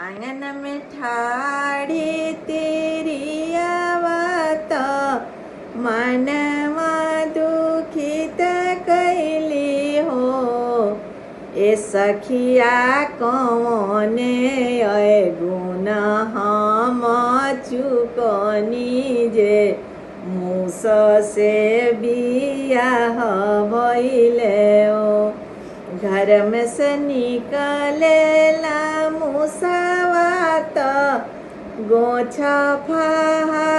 आंगन में ठाड़ी तेरी आवत मनवा दुखित कैली हो। ए सखिया कौने गुण हम चुकनी जे मूस से बियाह भइले ओ। घर में से निकलेला मूसवा त गोछ फहरावेला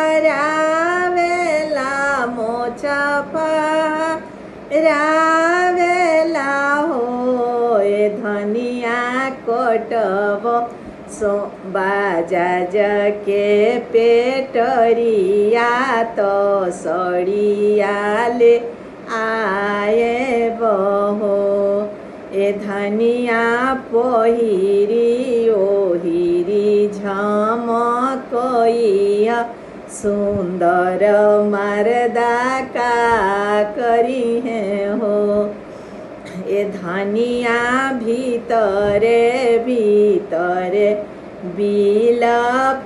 मोछ फहरावेला हो। ए धनिया कोटब सो बाजाज के पेटरिया तो सड़िया ले आए बहो। ए धनिया पहिरी ओहिरी झमकइया सुंदर मर्दा का करी है हो। ए धनिया भीतरे भीतरे बिल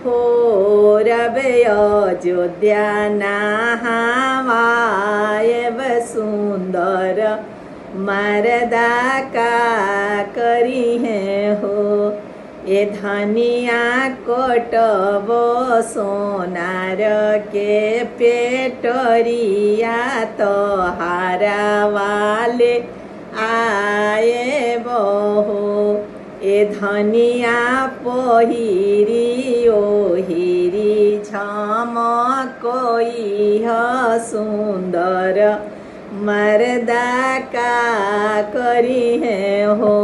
फोरबे अयोध्या नहावाएब सुंदर मर्दा का करी है हो। ए धनिया कोटबो सोनार के पेटरिया तो हारा वाले आए बहो। ए धनिया पहिरी ओहिरी झमकइया सुंदर मर्दा का करी है हो।